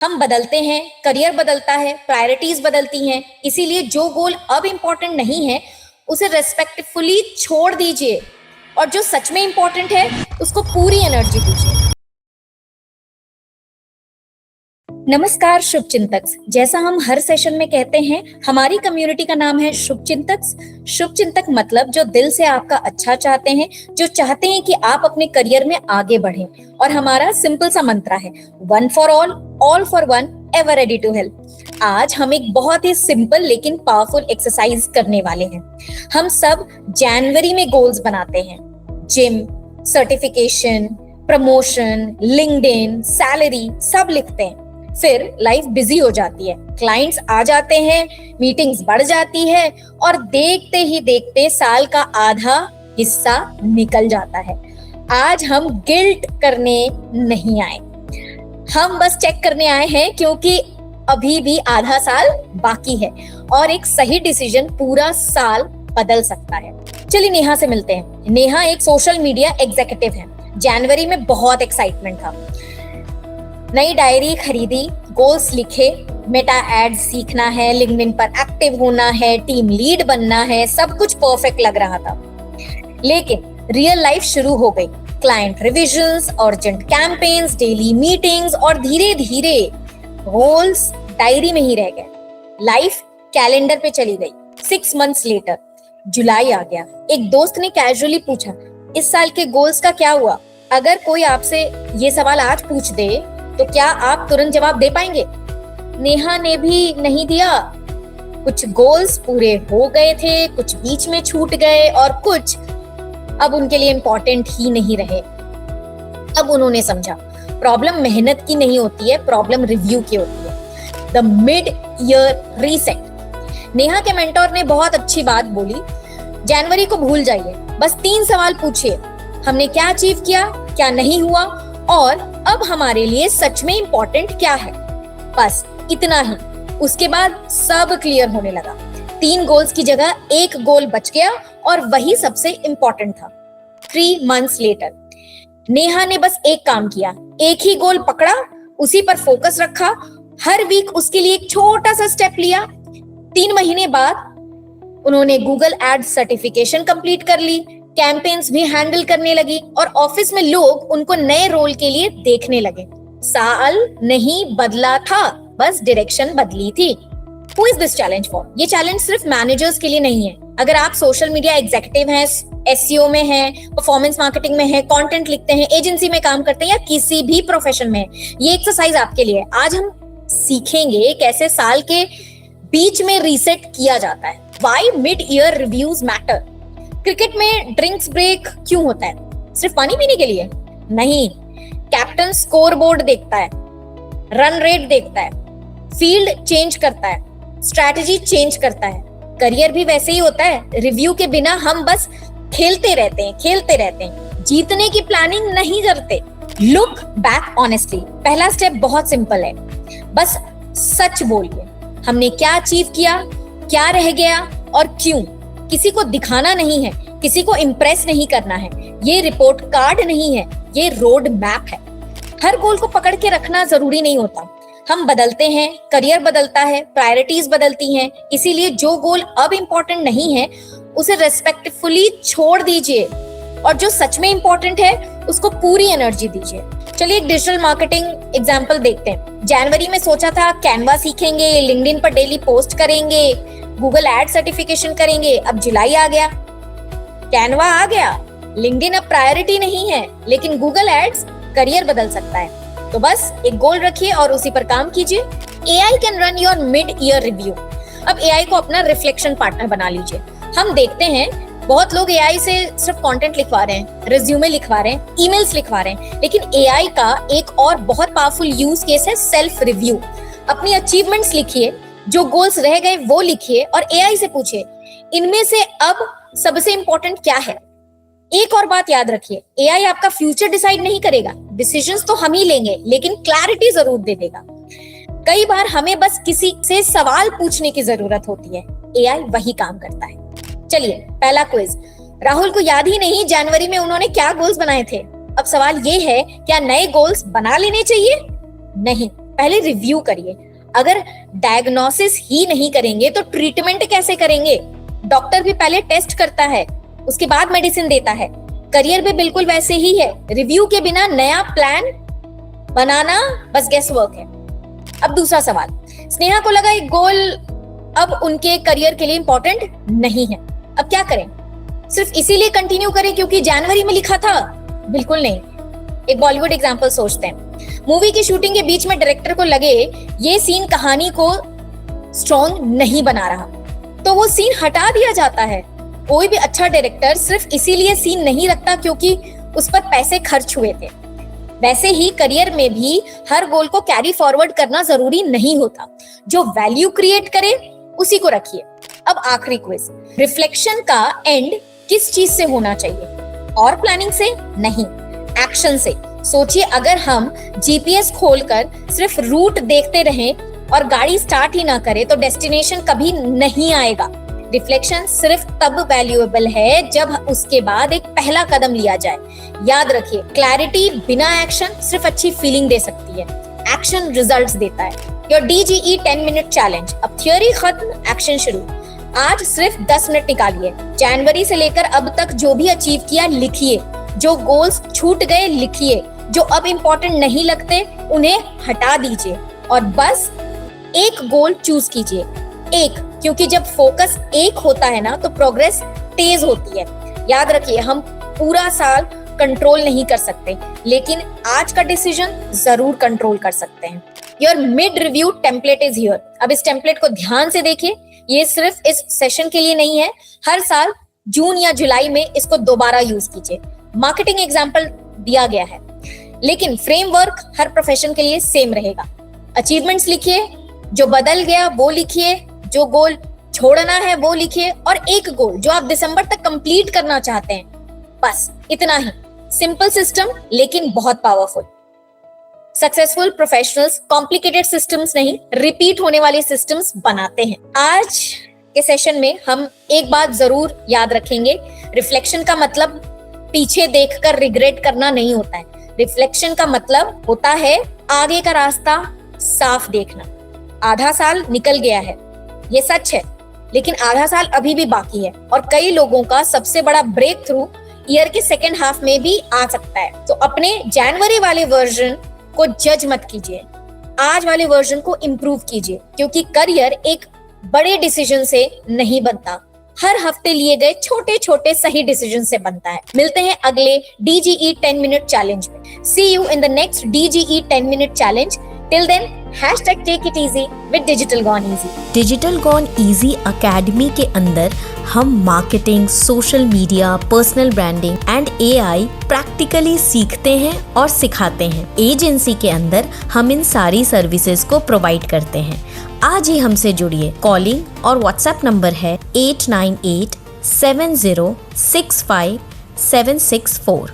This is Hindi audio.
हम बदलते हैं, करियर बदलता है, प्रायोरिटीज बदलती हैं, इसीलिए जो गोल अब इम्पोर्टेंट नहीं है उसे रेस्पेक्टफुली छोड़ दीजिए और जो सच में इम्पोर्टेंट है उसको पूरी एनर्जी दीजिए। नमस्कार शुभचिंतक। जैसा हम हर सेशन में कहते हैं, हमारी कम्युनिटी का नाम है शुभचिंतक। शुभचिंतक मतलब जो दिल से आपका अच्छा चाहते हैं, जो चाहते हैं कि आप अपने करियर में आगे बढ़ें। और हमारा सिंपल सा मंत्र है, one for all for one, ever ready to help. आज हम एक बहुत ही सिंपल लेकिन पावरफुल एक्सरसाइज करने वाले हैं। हम सब जनवरी में गोल्स बनाते हैं, gym, certification, promotion, LinkedIn, salary सब लिखते हैं। फिर लाइफ बिजी हो जाती है, क्लाइंट्स आ जाते हैं, मीटिंग्स बढ़ जाती है और देखते ही देखते साल का आधा हिस्सा निकल जाता है। आज हम गिल्ट करने नहीं आए, हम बस चेक करने आए हैं, क्योंकि अभी भी आधा साल बाकी है और एक सही डिसीजन पूरा साल बदल सकता है। चलिए नेहा से मिलते हैं। नेहा एक सोशल मीडिया एग्जीक्यूटिव है। जनवरी में बहुत एक्साइटमेंट था, नई डायरी खरीदी, गोल्स लिखे, मेटा एड्स सीखना है, लिंक्डइन पर एक्टिव होना है, टीम लीड बनना है, सब कुछ परफेक्ट लग रहा था। लेकिन रियल लाइफ शुरू हो गई, client revisions, urgent campaigns, daily meetings और धीरे धीरे गोल्स डायरी में ही रह गए। लाइफ कैलेंडर पे चली गई। 6 months लेटर जुलाई आ गया। एक दोस्त ने कैजुअली पूछा, इस साल के गोल्स का क्या हुआ? अगर कोई आपसे ये सवाल आज पूछ दे तो क्या आप तुरंत जवाब दे पाएंगे? नेहा ने भी नहीं दिया। कुछ गोल्स पूरे हो गए थे, कुछ बीच में छूट गए और कुछ अब उनके लिए इंपॉर्टेंट ही नहीं रहे। अब उन्होंने समझा, प्रॉब्लम मेहनत की नहीं होती है, प्रॉब्लम रिव्यू की होती है। The mid year reset. Neha के मेंटोर ने बहुत अच्छी बात बोली, जनवरी को भूल जाइए, बस 3 सवाल पूछिए, हमने क्या अचीव किया, क्या नहीं हुआ और अब हमारे लिए सच में इंपॉर्टेंट क्या है। बस इतना ही। उसके बाद सब क्लियर होने लगा। 3 गोल्स की जगह 1 गोल बच गया और वही सबसे इंपॉर्टेंट था। 3 months लेटर नेहा ने बस एक काम किया, एक ही गोल पकड़ा, उसी पर फोकस रखा, हर वीक उसके लिए एक छोटा सा स्टेप लिया। 3 महीने बाद उन्होंने गूगल एड्स सर्टिफिकेशन कंप्लीट कर ली, कैंपेन्स भी हैंडल करने लगी और ऑफिस में लोग उनको नए रोल के लिए देखने लगे। साल नहीं बदला था, बस डायरेक्शन बदली थी। Who is this challenge for? ये चैलेंज सिर्फ मैनेजर्स के लिए नहीं है। अगर आप सोशल मीडिया एग्जीक्यूटिव हैं, एसईओ में हैं, परफॉर्मेंस मार्केटिंग में हैं, कंटेंट लिखते हैं, एजेंसी में काम करते हैं या किसी भी प्रोफेशन में, ये एक्सरसाइज आपके लिए है। आज हम सीखेंगे कैसे साल के बीच में रीसेट किया जाता है। Why mid-year reviews matter? Cricket में ड्रिंक्स ब्रेक क्यों होता है? सिर्फ पानी पीने के लिए? नहीं, कैप्टन स्कोर बोर्ड देखता है, रन रेट देखता है, फील्ड चेंज करता है, स्ट्रैटेजी चेंज करता है। करियर भी वैसे ही होता है। रिव्यू के बिना हम बस खेलते रहते हैं, जीतने की प्लानिंग नहीं करते। Look back honestly. पहला स्टेप बहुत सिंपल है, बस सच बोलिए, हमने क्या अचीव किया, क्या रह गया और क्यों। किसी को दिखाना नहीं है, किसी को इम्प्रेस नहीं करना है। ये रिपोर्ट कार्ड नहीं है, ये रोड मैप है। हर गोल को पकड़ के रखना जरूरी नहीं होता। हम बदलते हैं, करियर बदलता है, प्रायोरिटीज बदलती हैं, इसीलिए जो गोल अब इम्पोर्टेंट नहीं है उसे रेस्पेक्टफुली छोड़ दीजिए और जो सच में इम्पोर्टेंट है उसको पूरी एनर्जी दीजिए। चलिए एक डिजिटल मार्केटिंग एग्जांपल देखते हैं। जनवरी में सोचा था कैनवा सीखेंगे, लिंक्डइन पर डेली पोस्ट करेंगे, गूगल एड सर्टिफिकेशन करेंगे। अब जुलाई आ गया, कैनवा आ गया, लिंक्डइन अब प्रायोरिटी नहीं है, लेकिन गूगल एड्स करियर बदल सकता है। तो बस एक गोल रखिए और उसी पर काम कीजिए। AI can run your mid year review. अब एआई को अपना रिफ्लेक्शन पार्टनर बना लीजिए। हम देखते हैं बहुत लोग एआई से सिर्फ कंटेंट लिखवा रहे हैं, रिज्यूमे लिखवा रहे हैं, ईमेल्स लिखवा रहे हैं, लेकिन एआई का एक और बहुत पावरफुल यूज केस है सेल्फ रिव्यू। अपनी अचीवमेंट्स लिखिए, जो गोल्स रह गए वो लिखिए और एआई से पूछिए, इनमें से अब सबसे इंपॉर्टेंट क्या है। एक और बात याद रखिए, एआई आपका फ्यूचर डिसाइड नहीं करेगा, डिसीजंस तो हम ही लेंगे, लेकिन क्लैरिटी जरूर दे देगा। कई बार हमें बस किसी से सवाल पूछने की जरूरत होती है, एआई वही काम करता है। चलिए पहला क्विज। राहुल को याद ही नहीं जनवरी में उन्होंने क्या गोल्स बनाए थे। अब सवाल ये है, क्या नए गोल्स बना लेने चाहिए? नहीं, पहले रिव्यू करिए। अगर डायग्नोसिस ही नहीं करेंगे तो ट्रीटमेंट कैसे करेंगे? डॉक्टर भी पहले टेस्ट करता है, उसके बाद मेडिसिन देता है। करियर भी बिल्कुल वैसे ही है। रिव्यू के बिना नया प्लान बनाना बस गेस वर्क है। अब दूसरा सवाल, स्नेहा को लगा एक गोल अब उनके करियर के लिए इंपॉर्टेंट नहीं है, अब क्या करें? सिर्फ इसीलिए कंटिन्यू करें क्योंकि जनवरी में लिखा था? बिल्कुल नहीं। एक बॉलीवुड एग्जांपल सोचते हैं। मूवी की शूटिंग के बीच में डायरेक्टर को लगे ये सीन कहानी को स्ट्रॉन्ग नहीं बना रहा, तो वो सीन हटा दिया जाता है। कोई भी अच्छा डायरेक्टर सिर्फ इसीलिए सीन नहीं रखता क्योंकि उस पर पैसे खर्च हुए थे। वैसे ही करियर में भी हर गोल को कैरी फॉरवर्ड करना जरूरी नहीं होता। जो वैल्यू क्रिएट करे उसी को रखिए। अब आखिरी क्विज, रिफ्लेक्शन का एंड किस चीज से होना चाहिए? और प्लानिंग से नहीं, एक्शन से। सोचिए, अगर हम जीपीएस खोलकर सिर्फ रूट देखते रहें और गाड़ी स्टार्ट ही ना करे तो डेस्टिनेशन कभी नहीं आएगा। रिफ्लेक्शन सिर्फ तब वैल्यूएबल है जब उसके बाद एक पहला कदम लिया जाए। याद रखिए, क्लैरिटी बिना एक्शन सिर्फ अच्छी फीलिंग दे सकती है, एक्शन रिजल्ट्स देता है। योर DGE 10 मिनट चैलेंज, अब थियोरी खत्म, एक्शन शुरू। आज सिर्फ 10 मिनट निकालिए। जनवरी से लेकर अब तक जो भी अचीव किया लिखिए, जो गोल्स छूट गए लिखिए, जो अब इम्पोर्टेंट नहीं लगते उन्हें हटा दीजिए और बस एक गोल चूज कीजिए। एक, क्योंकि जब फोकस एक होता है ना तो प्रोग्रेस तेज होती है। याद रखिए, हम पूरा साल कंट्रोल नहीं कर सकते, लेकिन आज का डिसीजन जरूर कंट्रोल कर सकते हैं। Your mid review template is here. अब इस टेम्पलेट को ध्यान से देखिए, ये सिर्फ इस सेशन के लिए नहीं है। हर साल जून या जुलाई में इसको दोबारा यूज कीजिए। मार्केटिंग एग्जाम्पल दिया गया है, लेकिन फ्रेमवर्क हर प्रोफेशन के लिए सेम रहेगा। अचीवमेंट्स लिखिए, जो बदल गया वो लिखिए, जो गोल छोड़ना है वो लिखिए, और एक गोल जो आप दिसंबर तक कंप्लीट करना चाहते हैं। बस इतना ही। सिंपल सिस्टम लेकिन बहुत powerful. Successful professionals complicated systems नहीं, रिपीट होने वाले सिस्टम्स बनाते हैं। आज के सेशन में हम एक बात जरूर याद रखेंगे, रिफ्लेक्शन का मतलब पीछे देखकर रिग्रेट करना नहीं होता है। रिफ्लेक्शन का मतलब होता है आगे का रास्ता साफ देखना। आधा साल निकल गया है, ये सच है, लेकिन आधा साल अभी भी बाकी है और कई लोगों का सबसे बड़ा ब्रेक थ्रू ईयर के सेकेंड हाफ में भी आ सकता है। तो अपने जनवरी वाले वर्जन को जज मत कीजिए, आज वाले वर्जन को इम्प्रूव कीजिए, क्योंकि करियर एक बड़े डिसीजन से नहीं बनता, हर हफ्ते लिए गए छोटे छोटे सही डिसीजन से बनता है। मिलते हैं अगले DGE 10 मिनट चैलेंज में। See you in the next DGE 10 minute challenge. Till then, #take it easy with Digital Gone Easy। Digital gone easy academy के अंदर हम marketing, social media, personal branding and AI practically सीखते हैं और सिखाते हैं। एजेंसी के अंदर हम इन सारी सर्विसेज को प्रोवाइड करते हैं। आज ही हमसे जुड़िए। कॉलिंग और व्हाट्सएप नंबर है 8987065764।